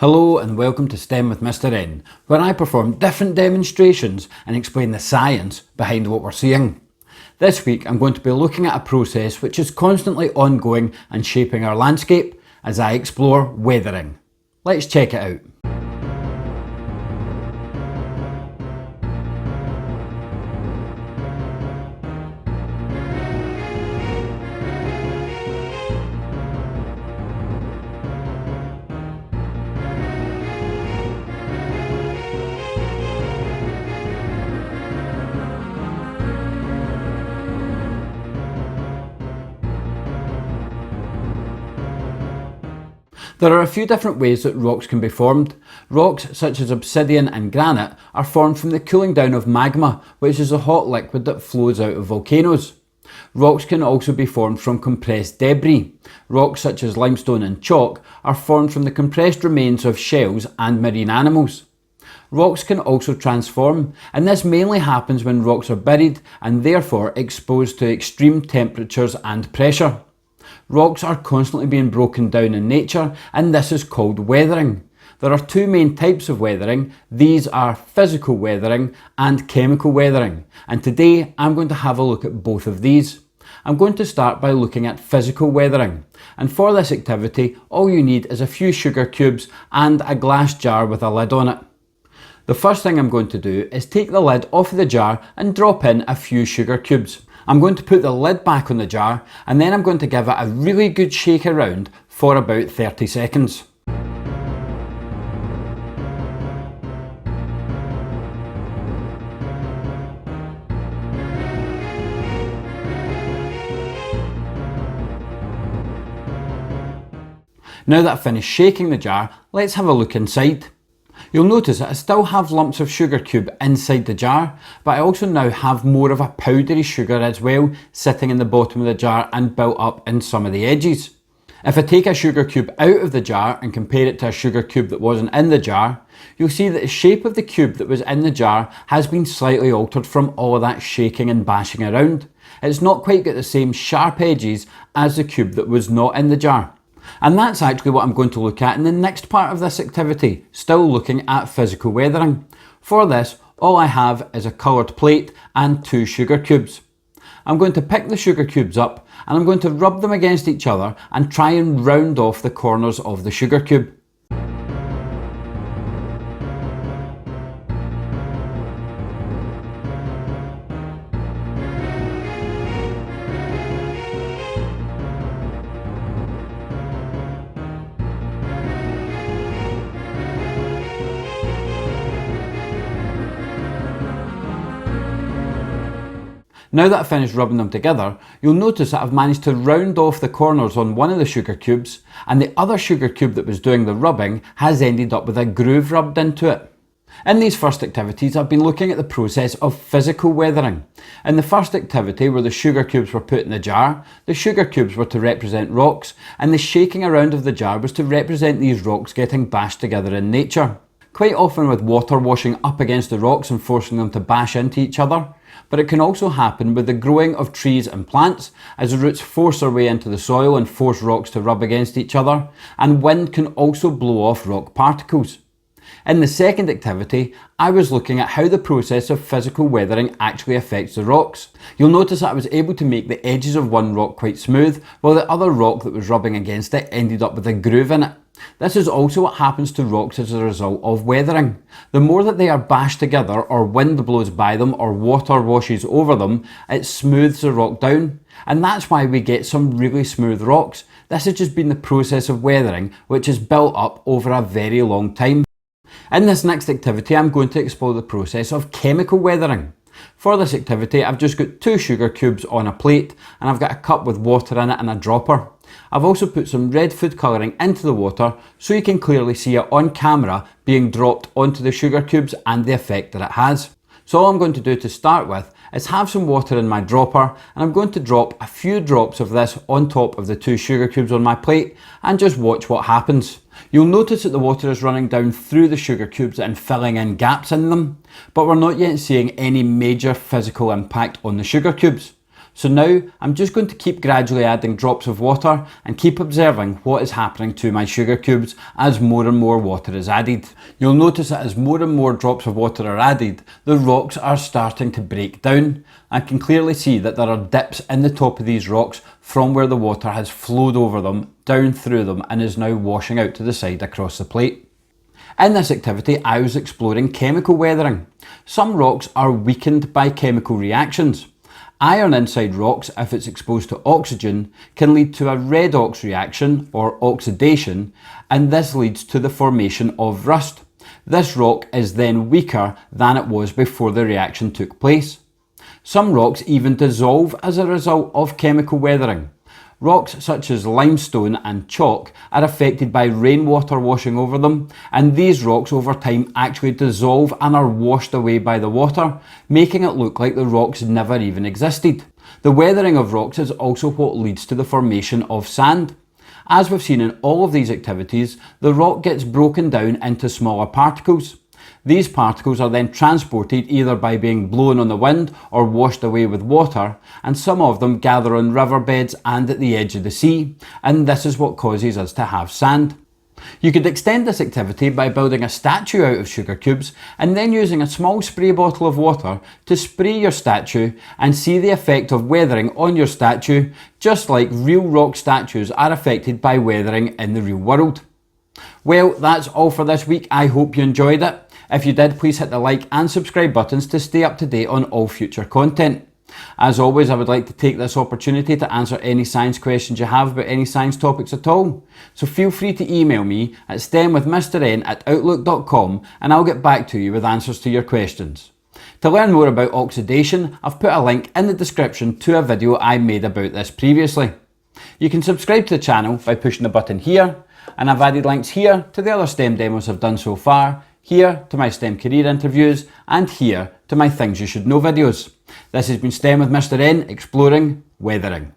Hello and welcome to STEM with Mr. N, where I perform different demonstrations and explain the science behind what we're seeing. This week I'm going to be looking at a process which is constantly ongoing and shaping our landscape as I explore weathering. Let's check it out. There are a few different ways that rocks can be formed. Rocks such as obsidian and granite are formed from the cooling down of magma, which is a hot liquid that flows out of volcanoes. Rocks can also be formed from compressed debris. Rocks such as limestone and chalk are formed from the compressed remains of shells and marine animals. Rocks can also transform, and this mainly happens when rocks are buried and therefore exposed to extreme temperatures and pressure. Rocks are constantly being broken down in nature, and this is called weathering. There are two main types of weathering. These are physical weathering and chemical weathering, and today I'm going to have a look at both of these. I'm going to start by looking at physical weathering, and for this activity all you need is a few sugar cubes and a glass jar with a lid on it. The first thing I'm going to do is take the lid off of the jar and drop in a few sugar cubes. I'm going to put the lid back on the jar and then I'm going to give it a really good shake around for about 30 seconds. Now that I've finished shaking the jar, let's have a look inside. You'll notice that I still have lumps of sugar cube inside the jar, but I also now have more of a powdery sugar as well sitting in the bottom of the jar and built up in some of the edges. If I take a sugar cube out of the jar and compare it to a sugar cube that wasn't in the jar, you'll see that the shape of the cube that was in the jar has been slightly altered from all of that shaking and bashing around. It's not quite got the same sharp edges as the cube that was not in the jar. And that's actually what I'm going to look at in the next part of this activity, still looking at physical weathering. For this, all I have is a coloured plate and two sugar cubes. I'm going to pick the sugar cubes up and I'm going to rub them against each other and try and round off the corners of the sugar cube. Now that I've finished rubbing them together, you'll notice that I've managed to round off the corners on one of the sugar cubes, and the other sugar cube that was doing the rubbing has ended up with a groove rubbed into it. In these first activities, I've been looking at the process of physical weathering. In the first activity, where the sugar cubes were put in the jar, the sugar cubes were to represent rocks, and the shaking around of the jar was to represent these rocks getting bashed together in nature. Quite often with water washing up against the rocks and forcing them to bash into each other, but it can also happen with the growing of trees and plants as the roots force their way into the soil and force rocks to rub against each other, and wind can also blow off rock particles. In the second activity, I was looking at how the process of physical weathering actually affects the rocks. You'll notice that I was able to make the edges of one rock quite smooth, while the other rock that was rubbing against it ended up with a groove in it. This is also what happens to rocks as a result of weathering. The more that they are bashed together, or wind blows by them, or water washes over them, it smooths the rock down. And that's why we get some really smooth rocks. This has just been the process of weathering, which is built up over a very long time. In this next activity, I'm going to explore the process of chemical weathering. For this activity, I've just got two sugar cubes on a plate, and I've got a cup with water in it and a dropper. I've also put some red food colouring into the water so you can clearly see it on camera being dropped onto the sugar cubes and the effect that it has. So all I'm going to do to start with is have some water in my dropper, and I'm going to drop a few drops of this on top of the two sugar cubes on my plate and just watch what happens. You'll notice that the water is running down through the sugar cubes and filling in gaps in them, but we're not yet seeing any major physical impact on the sugar cubes. So now I'm just going to keep gradually adding drops of water and keep observing what is happening to my sugar cubes as more and more water is added. You'll notice that as more and more drops of water are added, the rocks are starting to break down. I can clearly see that there are dips in the top of these rocks from where the water has flowed over them, down through them, and is now washing out to the side across the plate. In this activity, I was exploring chemical weathering. Some rocks are weakened by chemical reactions. Iron inside rocks, if it's exposed to oxygen, can lead to a redox reaction or oxidation, and this leads to the formation of rust. This rock is then weaker than it was before the reaction took place. Some rocks even dissolve as a result of chemical weathering. Rocks such as limestone and chalk are affected by rainwater washing over them, and these rocks over time actually dissolve and are washed away by the water, making it look like the rocks never even existed. The weathering of rocks is also what leads to the formation of sand. As we've seen in all of these activities, the rock gets broken down into smaller particles. These particles are then transported either by being blown on the wind or washed away with water, and some of them gather on riverbeds and at the edge of the sea, and this is what causes us to have sand. You could extend this activity by building a statue out of sugar cubes and then using a small spray bottle of water to spray your statue and see the effect of weathering on your statue, just like real rock statues are affected by weathering in the real world. Well, that's all for this week. I hope you enjoyed it. If you did, please hit the like and subscribe buttons to stay up to date on all future content. As always, I would like to take this opportunity to answer any science questions you have about any science topics at all. So feel free to email me at stemwithmrn@outlook.com and I'll get back to you with answers to your questions. To learn more about oxidation, I've put a link in the description to a video I made about this previously. You can subscribe to the channel by pushing the button here, and I've added links here to the other STEM demos I've done so far, here to my STEM career interviews, and here to my Things You Should Know videos. This has been STEM with Mr. N, exploring weathering.